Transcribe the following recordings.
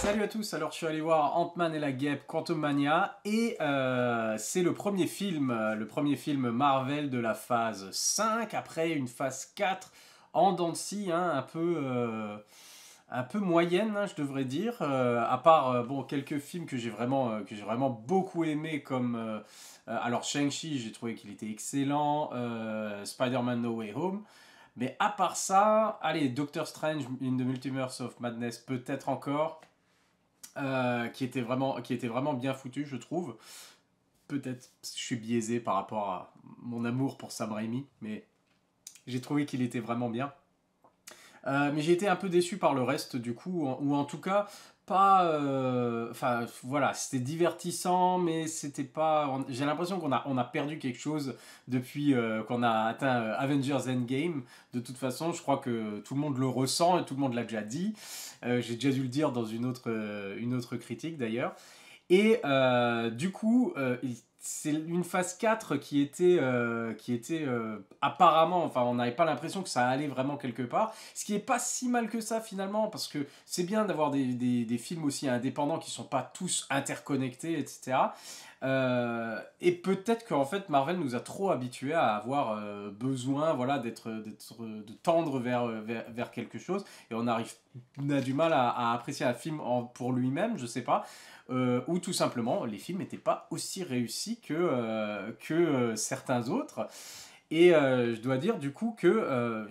Salut à tous, alors je suis allé voir Ant-Man et la Guêpe Quantumania et c'est le premier film Marvel de la phase 5 après une phase 4 en dents de scie, hein, un peu moyenne, hein, je devrais dire, à part bon, quelques films que j'ai vraiment beaucoup aimé comme alors Shang-Chi, j'ai trouvé qu'il était excellent, Spider-Man No Way Home. Mais à part ça, allez, Doctor Strange in the Multiverse of Madness peut-être encore, qui était vraiment bien foutu, je trouve. Peut-être parce que je suis biaisé par rapport à mon amour pour Sam Raimi, mais j'ai trouvé qu'il était vraiment bien. Mais j'ai été un peu déçu par le reste du coup, ou en tout cas pas. Enfin voilà, c'était divertissant, mais c'était pas. J'ai l'impression on a perdu quelque chose depuis qu'on a atteint Avengers Endgame. De toute façon, je crois que tout le monde le ressent et tout le monde l'a déjà dit. J'ai déjà dû le dire dans une autre critique d'ailleurs. Et du coup, c'est une phase 4 qui était apparemment, enfin on n'avait pas l'impression que ça allait vraiment quelque part, ce qui est pas si mal que ça finalement, parce que c'est bien d'avoir des films aussi indépendants qui sont pas tous interconnectés, etc. Et peut-être qu'en fait Marvel nous a trop habitués à avoir besoin, voilà, de tendre vers quelque chose, et on a du mal à apprécier un film pour lui-même, je sais pas. Ou tout simplement les films n'étaient pas aussi réussis que certains autres. Et je dois dire du coup que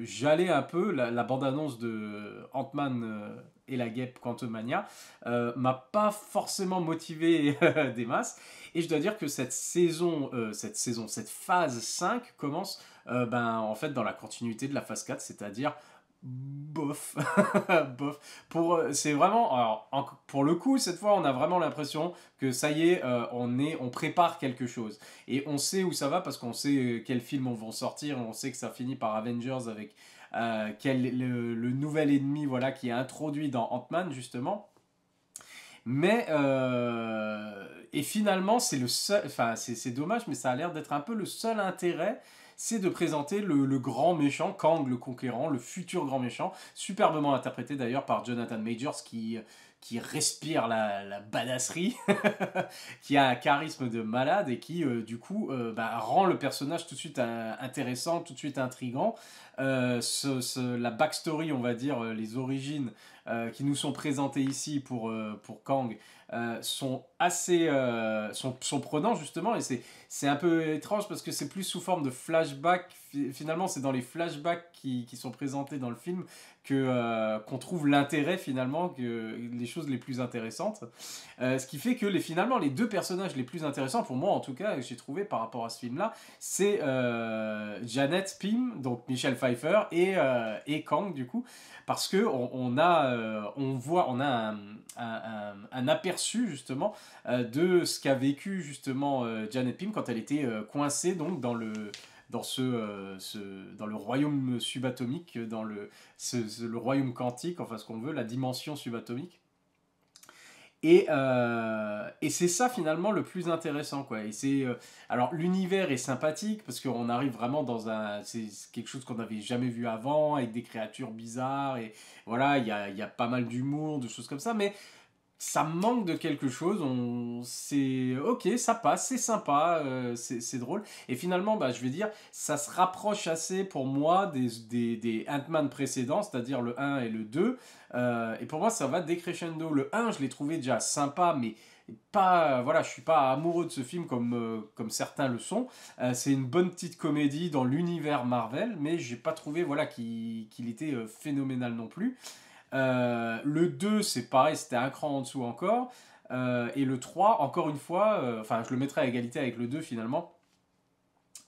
j'allais un peu, la bande-annonce de Ant-Man et la Guêpe Quantumania m'a pas forcément motivé des masses. Et je dois dire que cette phase 5 commence en fait dans la continuité de la phase 4, c'est-à-dire bof. Bof. C'est vraiment. Alors, pour le coup, cette fois, on a vraiment l'impression que ça y est, on prépare quelque chose. Et on sait où ça va parce qu'on sait quels films vont sortir. On sait que ça finit par Avengers avec le nouvel ennemi, voilà, qui est introduit dans Ant-Man, justement. Mais et finalement, c'est le seul. Enfin, c'est dommage, mais ça a l'air d'être un peu le seul intérêt, c'est de présenter le grand méchant, Kang le Conquérant, le futur grand méchant, superbement interprété d'ailleurs par Jonathan Majors qui respire la badasserie, qui a un charisme de malade et qui du coup rend le personnage tout de suite intéressant, tout de suite intrigant. La backstory, on va dire, les origines qui nous sont présentées ici pour Kang sont prenants justement, et c'est un peu étrange parce que c'est plus sous forme de flashback. Finalement, c'est dans les flashbacks qui sont présentés dans le film qu'on trouve l'intérêt, finalement, que les choses les plus intéressantes. Ce qui fait que finalement, les deux personnages les plus intéressants, pour moi en tout cas, que j'ai trouvé par rapport à ce film-là, c'est Janet Pym, donc Michelle Pfeiffer, et Kang, du coup, parce que on a un aperçu justement de ce qu'a vécu justement Janet Pym quand elle était coincée donc dans le royaume subatomique, le royaume quantique, enfin ce qu'on veut, la dimension subatomique. Et c'est ça finalement le plus intéressant, quoi. Alors l'univers est sympathique parce qu'on arrive vraiment c'est quelque chose qu'on n'avait jamais vu avant, avec des créatures bizarres, et voilà, il y a pas mal d'humour, de choses comme ça, mais ça manque de quelque chose. C'est ok, ça passe, c'est sympa, c'est drôle. Et finalement, je vais dire, ça se rapproche assez pour moi des Ant-Man précédents, c'est-à-dire le un et le 2. Et pour moi, ça va décrescendo. Le un, je l'ai trouvé déjà sympa, mais pas, voilà, je suis pas amoureux de ce film comme certains le sont. C'est une bonne petite comédie dans l'univers Marvel, mais j'ai pas trouvé, voilà, qu'il était phénoménal non plus. Le 2, c'est pareil, c'était un cran en dessous encore. Et le 3, encore une fois, enfin, je le mettrai à égalité avec le 2 finalement.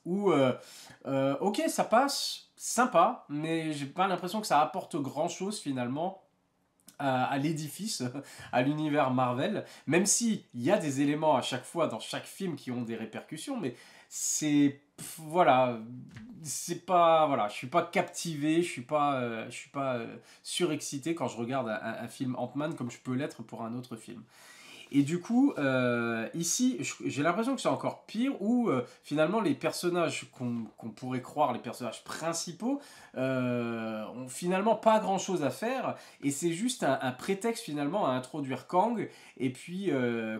Où, ok, ça passe, sympa, mais j'ai pas l'impression que ça apporte grand chose finalement à l'édifice, à l'univers Marvel, même si il y a des éléments à chaque fois dans chaque film qui ont des répercussions, mais voilà, c'est pas, voilà, je suis pas captivé, je suis pas surexcité quand je regarde un film Ant-Man comme je peux l'être pour un autre film. Et du coup, ici, j'ai l'impression que c'est encore pire, où finalement les personnages qu'on pourrait croire, les personnages principaux, ont finalement pas grand-chose à faire, et c'est juste un prétexte finalement à introduire Kang. Et puis,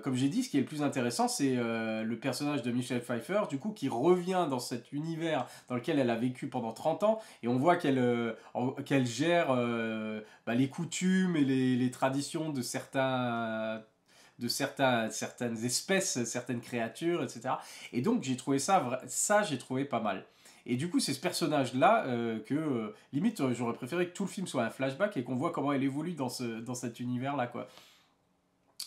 comme j'ai dit, ce qui est le plus intéressant, c'est le personnage de Michelle Pfeiffer, du coup, qui revient dans cet univers dans lequel elle a vécu pendant 30 ans, et on voit qu'elle gère les coutumes et les traditions de certaines espèces, certaines créatures, etc. Et donc j'ai trouvé ça j'ai trouvé pas mal. Et du coup, c'est ce personnage-là limite, j'aurais préféré que tout le film soit un flashback et qu'on voit comment elle évolue dans cet univers-là, quoi.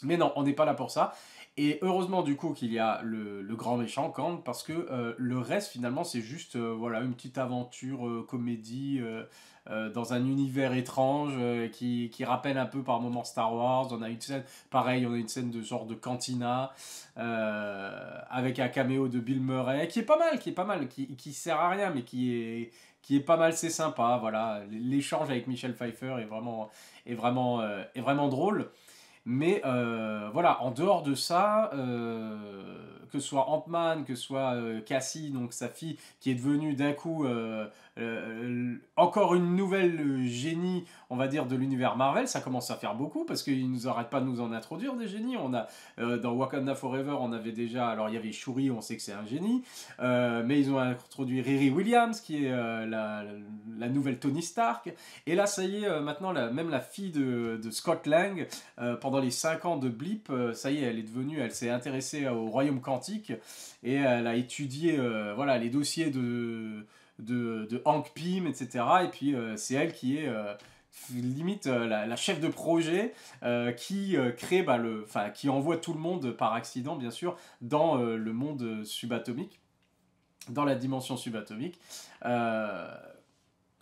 Mais non, on n'est pas là pour ça. Et heureusement, du coup, qu'il y a le grand méchant, Kang, parce que le reste, finalement, c'est juste voilà, une petite aventure, comédie, dans un univers étrange, qui rappelle un peu par moments Star Wars. On a une scène, pareil, on a une scène de genre de cantina, avec un caméo de Bill Murray, qui est pas mal, qui sert à rien, mais qui est pas mal, c'est sympa. Voilà, l'échange avec Michelle Pfeiffer est vraiment drôle. Mais voilà, en dehors de ça, que ce soit Ant-Man, que ce soit Cassie, donc sa fille, qui est devenue d'un coup encore une nouvelle génie, on va dire, de l'univers Marvel, ça commence à faire beaucoup, parce qu'ils nous arrêtent pas de nous en introduire des génies. On a, dans Wakanda Forever, on avait déjà, alors il y avait Shuri, on sait que c'est un génie, mais ils ont introduit Riri Williams, qui est la nouvelle Tony Stark. Et là, ça y est, maintenant, même la fille de Scott Lang, pendant les 5 ans de Blip, ça y est, elle s'est intéressée au royaume quantique, et elle a étudié voilà, les dossiers de Hank Pym, etc. Et puis c'est elle qui est limite la chef de projet, qui crée qui envoie tout le monde par accident, bien sûr, dans le monde subatomique, dans la dimension subatomique.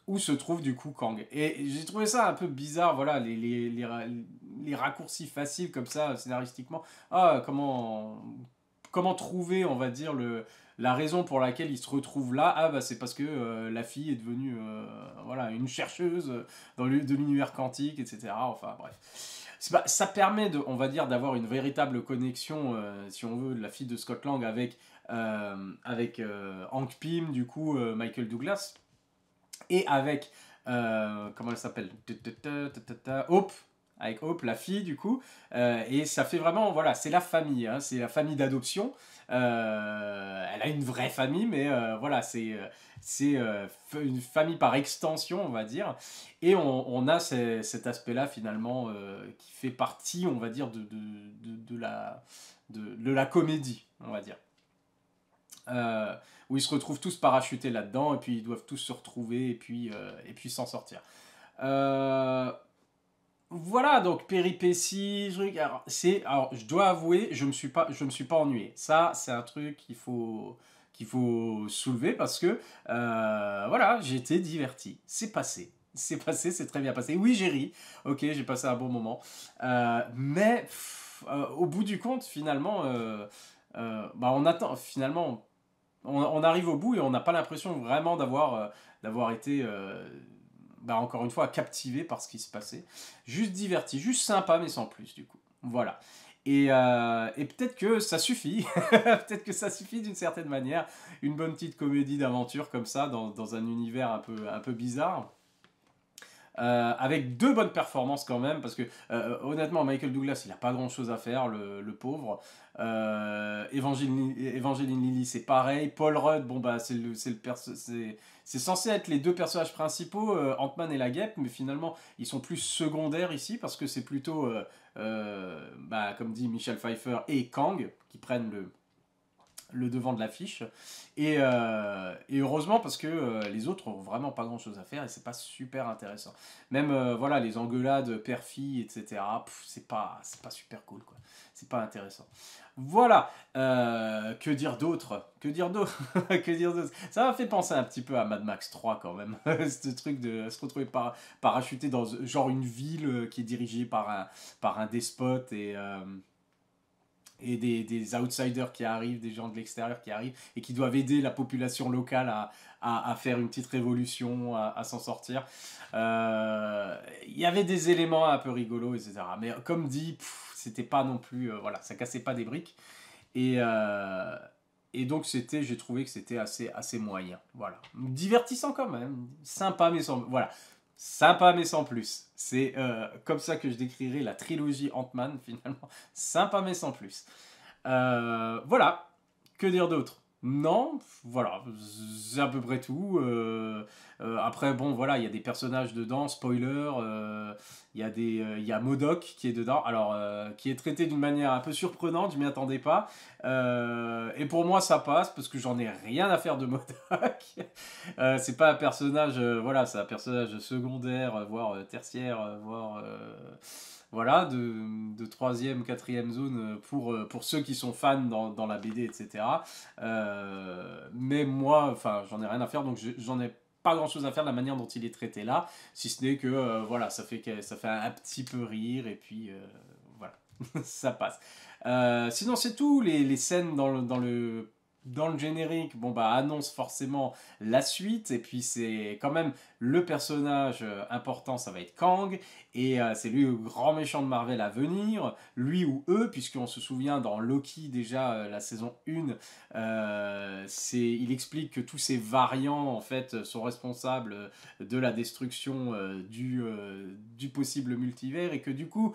Où se trouve du coup Kang. Et j'ai trouvé ça un peu bizarre, voilà, les raccourcis faciles comme ça, scénaristiquement. Ah, comment trouver, on va dire, la raison pour laquelle il se retrouve là? Ah, bah c'est parce que la fille est devenue voilà, une chercheuse de l'univers quantique, etc. Enfin, bref. Ça permet, on va dire, d'avoir une véritable connexion, si on veut, de la fille de Scott Lang avec Hank Pym, du coup, Michael Douglas, et avec comment elle s'appelle, Hope, avec Hope, la fille du coup, et ça fait vraiment, voilà, c'est la famille, hein, c'est la famille d'adoption. Elle a une vraie famille, mais voilà, une famille par extension, on va dire. Et on a cet aspect-là finalement, qui fait partie, on va dire, de la comédie, on va dire. Où ils se retrouvent tous parachutés là-dedans, et puis ils doivent tous se retrouver, et puis s'en sortir. Voilà, donc péripéties, truc. Alors, je dois avouer, je me suis pas ennuyé. Ça, c'est un truc qu'il faut soulever, parce que voilà, j'ai été diverti. C'est passé, c'est très bien passé. Oui, j'ai ri. Ok, j'ai passé un bon moment. Mais au bout du compte, finalement, on attend finalement. On arrive au bout et on n'a pas l'impression vraiment d'avoir été, encore une fois, captivé par ce qui se passait. Juste diverti, juste sympa, mais sans plus, du coup. Voilà. Et peut-être que ça suffit. Peut-être que ça suffit d'une certaine manière. Une bonne petite comédie d'aventure comme ça, dans un univers un peu bizarre. Avec deux bonnes performances quand même, parce que honnêtement, Michael Douglas, il n'a pas grand chose à faire, le pauvre. Evangeline Lilly, c'est pareil. Paul Rudd, bon bah c'est censé être les deux personnages principaux, Ant-Man et la Guêpe, mais finalement ils sont plus secondaires ici, parce que c'est plutôt, comme dit Michelle Pfeiffer et Kang qui prennent le devant de l'affiche. Et heureusement, parce que les autres ont vraiment pas grand chose à faire, et c'est pas super intéressant. Même voilà, les engueulades père-fille, etc. C'est pas super cool, quoi. C'est pas intéressant. Voilà. Que dire d'autre? Que dire d'autre? Que dire d'autre? Ça m'a fait penser un petit peu à Mad Max 3 quand même. Ce truc de se retrouver parachuté dans genre une ville qui est dirigée par un despote, et des outsiders qui arrivent, des gens de l'extérieur qui arrivent et qui doivent aider la population locale à faire une petite révolution, à s'en sortir. Il y avait des éléments un peu rigolos, etc. Mais comme dit, c'était pas non plus, voilà, ça cassait pas des briques. Et, donc j'ai trouvé que c'était assez moyen. Voilà. Divertissant quand même. Sympa mais sans... Voilà. Sympa mais sans plus. C'est comme ça que je décrirais la trilogie Ant-Man finalement. Sympa mais sans plus. Voilà. Que dire d'autre? Non, voilà, c'est à peu près tout. Après, bon, voilà, il y a des personnages dedans, spoiler, il y a MODOK qui est dedans, alors qui est traité d'une manière un peu surprenante, je m'y attendais pas. Et pour moi, ça passe parce que j'en ai rien à faire de MODOK. C'est pas un personnage, voilà, c'est un personnage secondaire, voire tertiaire, voire voilà, de troisième, quatrième zone pour ceux qui sont fans dans la BD, etc. Mais moi, enfin, j'en ai rien à faire, donc j'en ai pas grand chose à faire de la manière dont il est traité là, si ce n'est que, voilà, ça fait un petit peu rire, et puis, voilà, ça passe. Sinon, c'est tout, les scènes dans le générique, bon bah annonce forcément la suite, et puis c'est quand même le personnage important, ça va être Kang, et c'est lui le grand méchant de Marvel à venir, lui ou eux, puisqu'on se souvient dans Loki déjà la saison 1, il explique que tous ces variants en fait sont responsables de la destruction du possible multivers, et que du coup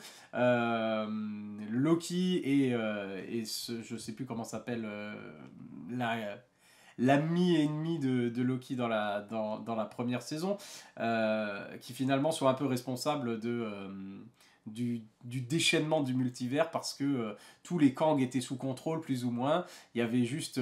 Loki et je sais plus comment s'appelle l'ami-ennemi de Loki dans la première saison, qui finalement sont un peu responsables du déchaînement du multivers, parce que tous les Kang étaient sous contrôle plus ou moins. Il y avait juste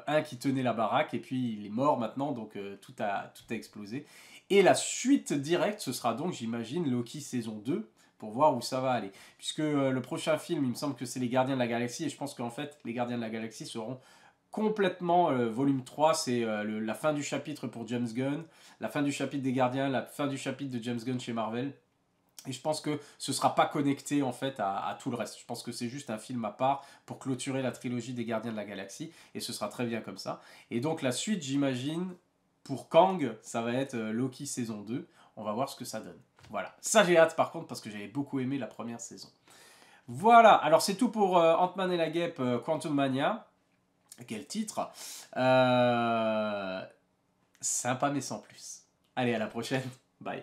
un qui tenait la baraque, et puis il est mort maintenant, donc tout a explosé. Et la suite directe, ce sera donc, j'imagine, Loki saison 2, pour voir où ça va aller. Puisque le prochain film, il me semble que c'est les Gardiens de la Galaxie, et je pense qu'en fait, les Gardiens de la Galaxie seront complètement, volume 3, c'est la fin du chapitre pour James Gunn, la fin du chapitre des Gardiens, la fin du chapitre de James Gunn chez Marvel. Et je pense que ce sera pas connecté en fait à tout le reste. Je pense que c'est juste un film à part pour clôturer la trilogie des Gardiens de la Galaxie, et ce sera très bien comme ça. Et donc la suite, j'imagine, pour Kang, ça va être Loki saison 2. On va voir ce que ça donne. Voilà. Ça, j'ai hâte par contre, parce que j'avais beaucoup aimé la première saison. Voilà. Alors, c'est tout pour Ant-Man et la Guêpe Quantum Mania. Quel titre. Sympa mais sans plus. Allez, à la prochaine. Bye.